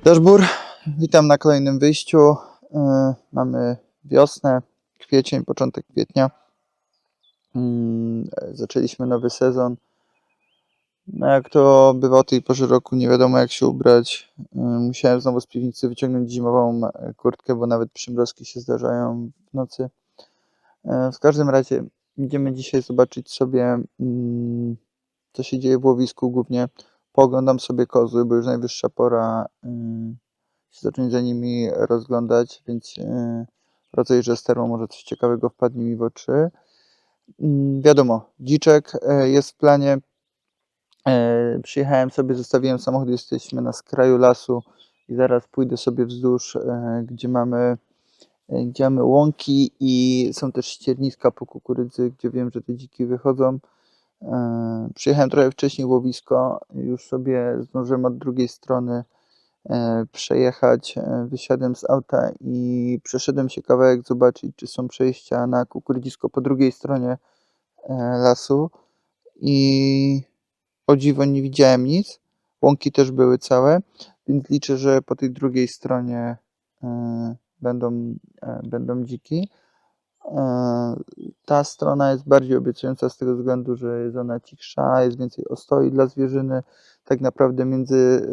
Dashbur, witam na kolejnym wyjściu. Mamy wiosnę, kwiecień, początek kwietnia. Zaczęliśmy nowy sezon. No jak to bywa o tej porze roku, nie wiadomo jak się ubrać. Musiałem znowu z piwnicy wyciągnąć zimową kurtkę, bo nawet przymrozki się zdarzają w nocy. W każdym razie idziemy dzisiaj zobaczyć sobie, co się dzieje w łowisku głównie. Pooglądam sobie kozły, bo już najwyższa pora się zacząć za nimi rozglądać, więc rozejrzę sterło, może coś ciekawego wpadnie mi w oczy. Wiadomo, dziczek jest w planie. Przyjechałem sobie, zostawiłem samochód, jesteśmy na skraju lasu i zaraz pójdę sobie wzdłuż, gdzie mamy łąki i są też ścierniska po kukurydzy, gdzie wiem, że te dziki wychodzą. Przyjechałem trochę wcześniej w łowisko, już sobie zdążyłem od drugiej strony przejechać. Wysiadłem z auta i przeszedłem się kawałek zobaczyć, czy są przejścia na kukurydzisko po drugiej stronie lasu i o dziwo nie widziałem nic. Łąki też były całe, więc liczę, że po tej drugiej stronie będą dziki. Ta strona jest bardziej obiecująca z tego względu, że jest ona cichsza, jest więcej ostoi dla zwierzyny. Tak naprawdę między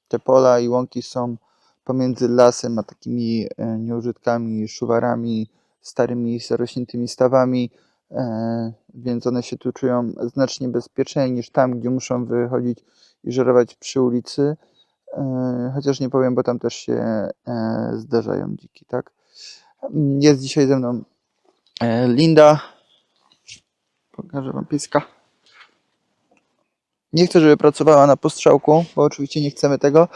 te pola i łąki są pomiędzy lasem a takimi nieużytkami, szuwarami, starymi, zarośniętymi stawami, więc one się tu czują znacznie bezpieczniej niż tam, gdzie muszą wychodzić i żerować przy ulicy. Chociaż nie powiem, bo tam też się zdarzają dziki, tak? Jest dzisiaj ze mną Linda. Pokażę wam pieska. Nie chcę, żeby pracowała na postrzałku, bo oczywiście nie chcemy tego,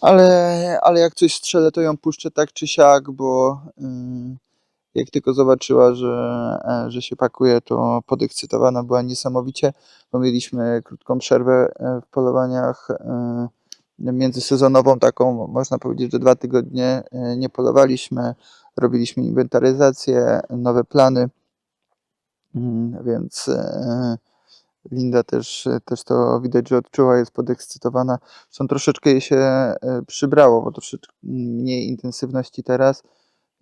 ale jak coś strzelę, to ją puszczę tak czy siak, bo jak tylko zobaczyła, że się pakuje, to podekscytowana była niesamowicie, bo mieliśmy krótką przerwę w polowaniach międzysezonową, taką można powiedzieć, że 2 tygodnie nie polowaliśmy, robiliśmy inwentaryzację, nowe plany, więc Linda też to widać, że odczuła, jest podekscytowana. Zresztą troszeczkę jej się przybrało, bo troszeczkę mniej intensywności teraz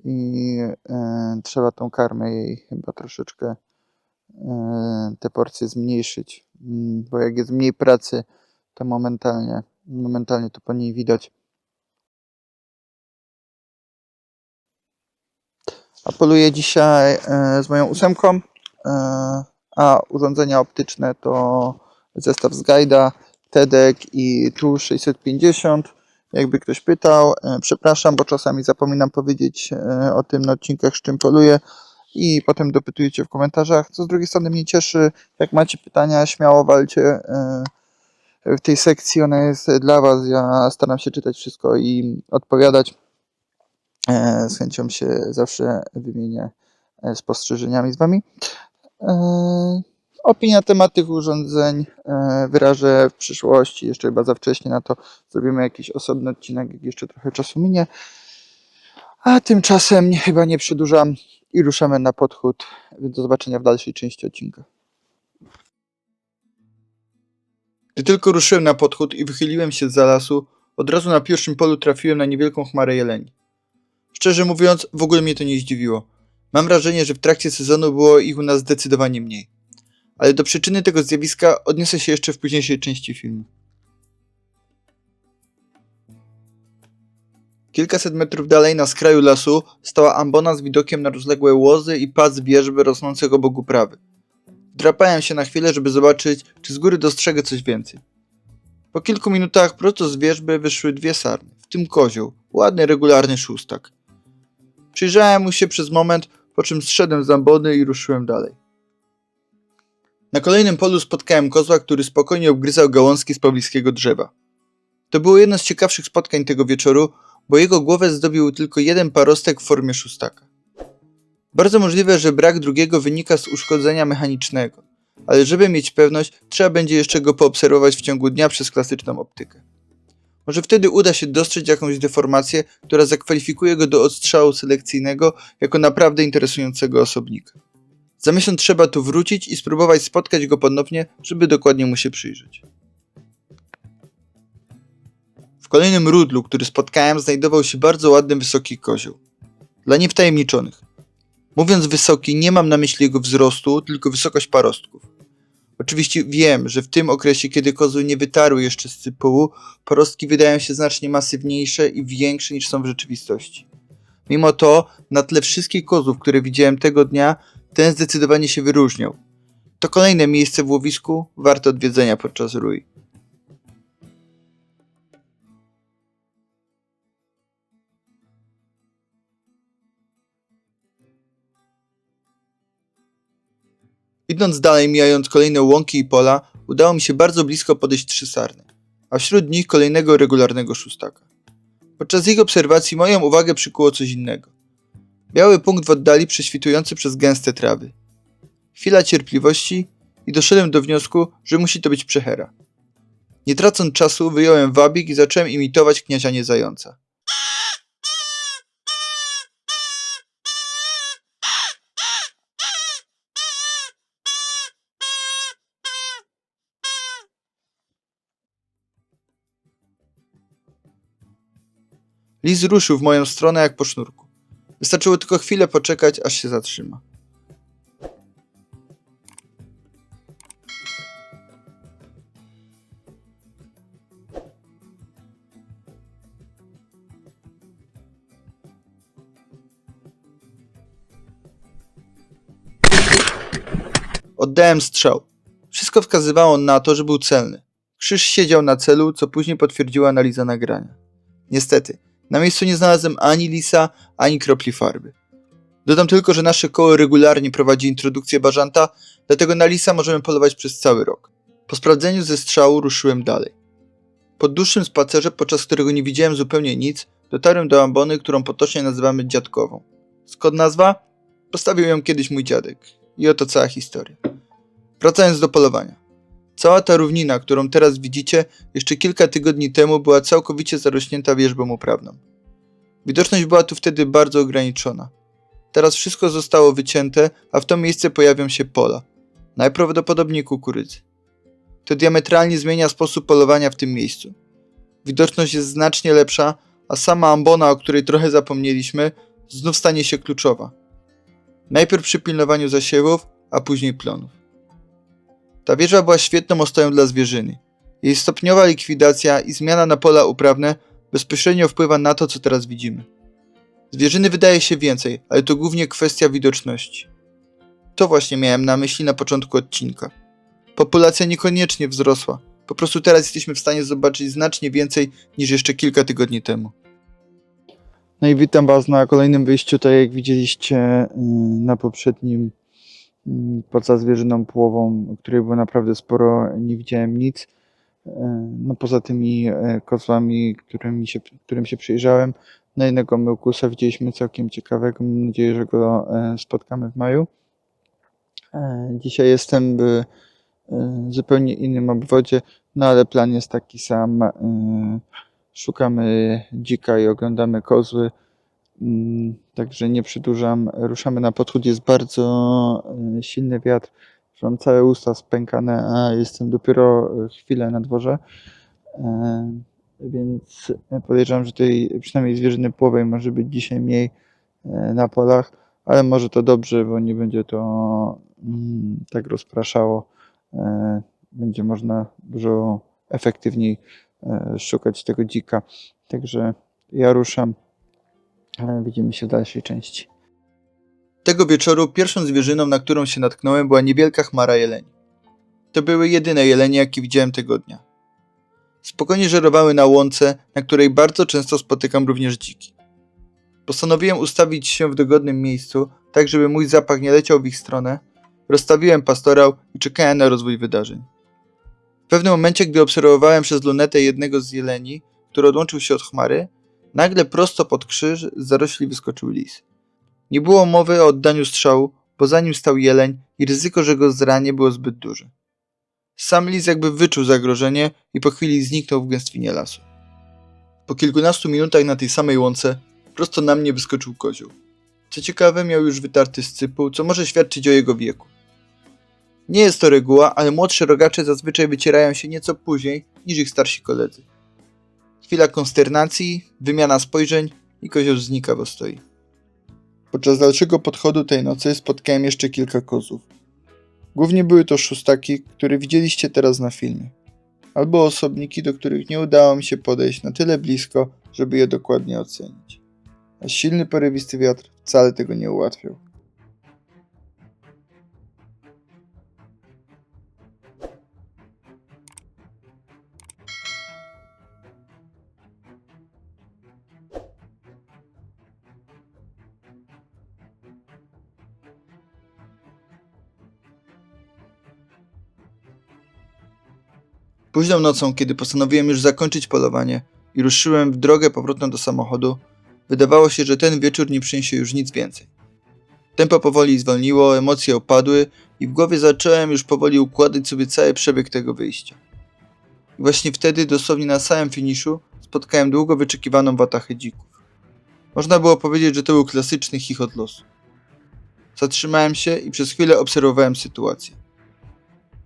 i trzeba tą karmę jej chyba troszeczkę te porcje zmniejszyć, bo jak jest mniej pracy, to momentalnie to po niej widać. A poluję dzisiaj z moją 8, a urządzenia optyczne to zestaw z Guide'a, TEDek i TUL 650. Jakby ktoś pytał, przepraszam, bo czasami zapominam powiedzieć o tym na odcinkach, z czym poluję i potem dopytujecie w komentarzach, co z drugiej strony mnie cieszy. Jak macie pytania, śmiało walcie w tej sekcji, ona jest dla was. Ja staram się czytać wszystko i odpowiadać. Z chęcią się zawsze wymienię spostrzeżeniami z wami. Opinia na temat tych urządzeń wyrażę w przyszłości, jeszcze chyba za wcześnie na to. Zrobimy jakiś osobny odcinek, jak jeszcze trochę czasu minie. A tymczasem chyba nie przedłużam i ruszamy na podchód. Do zobaczenia w dalszej części odcinka. Gdy tylko ruszyłem na podchód i wychyliłem się zza lasu, od razu na pierwszym polu trafiłem na niewielką chmarę jeleni. Szczerze mówiąc, w ogóle mnie to nie zdziwiło. Mam wrażenie, że w trakcie sezonu było ich u nas zdecydowanie mniej. Ale do przyczyny tego zjawiska odniosę się jeszcze w późniejszej części filmu. Kilkaset metrów dalej na skraju lasu stała ambona z widokiem na rozległe łozy i pas wierzby rosnących obok uprawy. Wdrapałem się na chwilę, żeby zobaczyć, czy z góry dostrzegę coś więcej. Po kilku minutach prosto z wierzby wyszły 2 sarny, w tym kozioł, ładny, regularny szóstak. Przyjrzałem mu się przez moment, po czym zszedłem z ambony i ruszyłem dalej. Na kolejnym polu spotkałem kozła, który spokojnie obgryzał gałązki z pobliskiego drzewa. To było jedno z ciekawszych spotkań tego wieczoru, bo jego głowę zdobił tylko jeden parostek w formie szóstaka. Bardzo możliwe, że brak drugiego wynika z uszkodzenia mechanicznego, ale żeby mieć pewność, trzeba będzie jeszcze go poobserwować w ciągu dnia przez klasyczną optykę. Może wtedy uda się dostrzec jakąś deformację, która zakwalifikuje go do odstrzału selekcyjnego jako naprawdę interesującego osobnika. Za miesiąc trzeba tu wrócić i spróbować spotkać go ponownie, żeby dokładnie mu się przyjrzeć. W W kolejnym rudlu, który spotkałem, znajdował się bardzo ładny, wysoki kozioł. Dla niewtajemniczonych. Mówiąc wysoki, nie mam na myśli jego wzrostu, tylko wysokość parostków. Oczywiście wiem, że w tym okresie, kiedy kozły nie wytarły jeszcze z cypułu, parostki wydają się znacznie masywniejsze i większe niż są w rzeczywistości. Mimo to, na tle wszystkich kozłów, które widziałem tego dnia, ten zdecydowanie się wyróżniał. To kolejne miejsce w łowisku warte odwiedzenia podczas rui. Idąc dalej, mijając kolejne łąki i pola, udało mi się bardzo blisko podejść 3 sarny, a wśród nich kolejnego regularnego szóstaka. Podczas ich obserwacji moją uwagę przykuło coś innego. Biały punkt w oddali prześwitujący przez gęste trawy. Chwila cierpliwości i doszedłem do wniosku, że musi to być przechera. Nie tracąc czasu, wyjąłem wabik i zacząłem imitować kniazianie zająca. Lis ruszył w moją stronę jak po sznurku. Wystarczyło tylko chwilę poczekać, aż się zatrzyma. Oddałem strzał. Wszystko wskazywało na to, że był celny. Krzyż siedział na celu, co później potwierdziła analiza nagrania. Niestety, na miejscu nie znalazłem ani lisa, ani kropli farby. Dodam tylko, że nasze koło regularnie prowadzi introdukcję bażanta, dlatego na lisa możemy polować przez cały rok. Po sprawdzeniu ze strzału ruszyłem dalej. Po dłuższym spacerze, podczas którego nie widziałem zupełnie nic, dotarłem do ambony, którą potocznie nazywamy dziadkową. Skąd nazwa? Postawił ją kiedyś mój dziadek. I oto cała historia. Wracając do polowania. Cała ta równina, którą teraz widzicie, jeszcze kilka tygodni temu była całkowicie zarośnięta wierzbą uprawną. Widoczność była tu wtedy bardzo ograniczona. Teraz wszystko zostało wycięte, a w to miejsce pojawią się pola. Najprawdopodobniej kukurydzy. To diametralnie zmienia sposób polowania w tym miejscu. Widoczność jest znacznie lepsza, a sama ambona, o której trochę zapomnieliśmy, znów stanie się kluczowa. Najpierw przy pilnowaniu zasiewów, a później plonów. Ta wieża była świetną ostoją dla zwierzyny. Jej stopniowa likwidacja i zmiana na pola uprawne bezpośrednio wpływa na to, co teraz widzimy. Zwierzyny wydaje się więcej, ale to głównie kwestia widoczności. To właśnie miałem na myśli na początku odcinka. Populacja niekoniecznie wzrosła. Po prostu teraz jesteśmy w stanie zobaczyć znacznie więcej niż jeszcze kilka tygodni temu. No i witam Was na kolejnym wyjściu, tak jak widzieliście na poprzednim, poza zwierzyną połową, której było naprawdę sporo, nie widziałem nic. No poza tymi kozłami, którym się przyjrzałem, na jednego myłkusa widzieliśmy całkiem ciekawego, mam nadzieję, że go spotkamy w maju. Dzisiaj jestem w zupełnie innym obwodzie, no ale plan jest taki sam. Szukamy dzika i oglądamy kozły, także nie przedłużam. Ruszamy na podchód, jest bardzo silny wiatr, mam całe usta spękane, a jestem dopiero chwilę na dworze, więc podejrzewam, że tej przynajmniej zwierzyny połowej może być dzisiaj mniej na polach, ale może to dobrze, bo nie będzie to tak rozpraszało. Będzie można dużo efektywniej szukać tego dzika. Także ja ruszam. Widzimy się w dalszej części. Tego wieczoru pierwszą zwierzyną, na którą się natknąłem, była niewielka chmara jeleni. To były jedyne jelenie, jakie widziałem tego dnia. Spokojnie żerowały na łące, na której bardzo często spotykam również dziki. Postanowiłem ustawić się w dogodnym miejscu, tak żeby mój zapach nie leciał w ich stronę. Rozstawiłem pastorał i czekałem na rozwój wydarzeń. W pewnym momencie, gdy obserwowałem przez lunetę jednego z jeleni, który odłączył się od chmary, nagle prosto pod krzyż z zarośli wyskoczył lis. Nie było mowy o oddaniu strzału, bo za nim stał jeleń i ryzyko, że go zranię, było zbyt duże. Sam lis jakby wyczuł zagrożenie i po chwili zniknął w gęstwinie lasu. Po kilkunastu minutach na tej samej łące prosto na mnie wyskoczył kozioł. Co ciekawe, miał już wytarty scypuł, co może świadczyć o jego wieku. Nie jest to reguła, ale młodsze rogacze zazwyczaj wycierają się nieco później niż ich starsi koledzy. Chwila konsternacji, wymiana spojrzeń i kozioł znika w ostoi. Podczas dalszego podchodu tej nocy spotkałem jeszcze kilka kozów. Głównie były to szóstaki, które widzieliście teraz na filmie. Albo osobniki, do których nie udało mi się podejść na tyle blisko, żeby je dokładnie ocenić. A silny porywisty wiatr wcale tego nie ułatwiał. Późną nocą, kiedy postanowiłem już zakończyć polowanie i ruszyłem w drogę powrotną do samochodu, wydawało się, że ten wieczór nie przyniesie już nic więcej. Tempo powoli zwolniło, emocje opadły i w głowie zacząłem już powoli układać sobie cały przebieg tego wyjścia. I właśnie wtedy, dosłownie na samym finiszu, spotkałem długo wyczekiwaną watachę dzików. Można było powiedzieć, że to był klasyczny chichot losu. Zatrzymałem się i przez chwilę obserwowałem sytuację.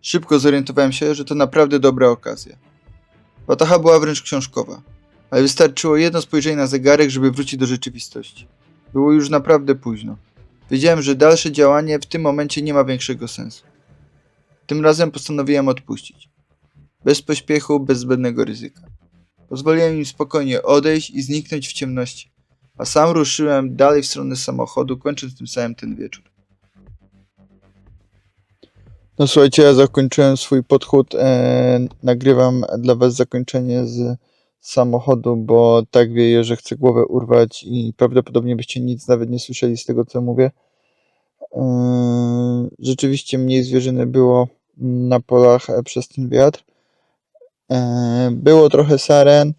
Szybko zorientowałem się, że to naprawdę dobra okazja. Wataha była wręcz książkowa, ale wystarczyło jedno spojrzenie na zegarek, żeby wrócić do rzeczywistości. Było już naprawdę późno. Wiedziałem, że dalsze działanie w tym momencie nie ma większego sensu. Tym razem postanowiłem odpuścić. Bez pośpiechu, bez zbędnego ryzyka. Pozwoliłem im spokojnie odejść i zniknąć w ciemności, a sam ruszyłem dalej w stronę samochodu, kończąc tym samym ten wieczór. No słuchajcie, ja zakończyłem swój podchód, nagrywam dla was zakończenie z samochodu, bo tak wieje, że chcę głowę urwać i prawdopodobnie byście nic nawet nie słyszeli z tego, co mówię. Rzeczywiście mniej zwierzyny było na polach przez ten wiatr. Było trochę saren.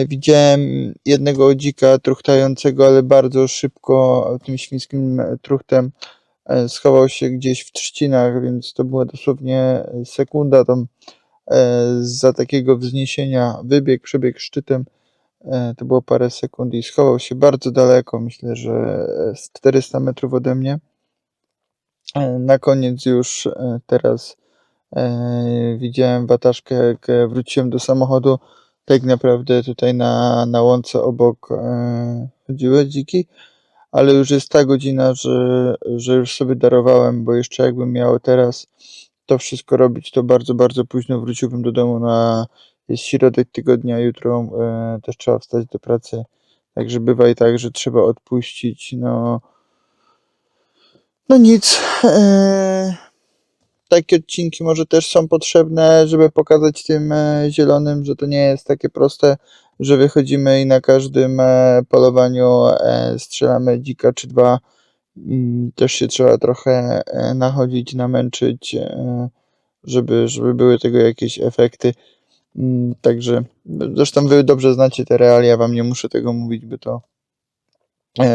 Widziałem jednego dzika truchtającego, ale bardzo szybko tym świńskim truchtem schował się gdzieś w trzcinach, więc to była dosłownie sekunda tam za takiego wzniesienia. Przebiegł szczytem, to było parę sekund i schował się bardzo daleko, myślę, że z 400 metrów ode mnie. Na koniec już teraz widziałem wataszkę, jak wróciłem do samochodu. Tak naprawdę tutaj na łące obok chodziły dziki, ale już jest ta godzina, że już sobie darowałem, bo jeszcze jakbym miał teraz to wszystko robić, to bardzo, bardzo późno wróciłbym do domu. Jest środek tygodnia, jutro też trzeba wstać do pracy, także bywa i tak, że trzeba odpuścić. No nic. Takie odcinki może też są potrzebne, żeby pokazać tym zielonym, że to nie jest takie proste, że wychodzimy i na każdym polowaniu strzelamy dzika czy dwa. Też się trzeba trochę nachodzić, namęczyć, żeby były tego jakieś efekty. Także zresztą wy dobrze znacie te realia, wam nie muszę tego mówić, by to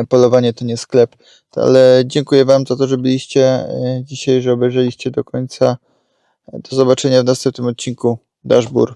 polowanie to nie sklep. Ale dziękuję wam za to, że byliście dzisiaj, że obejrzeliście do końca. Do zobaczenia w następnym odcinku. Dashbur.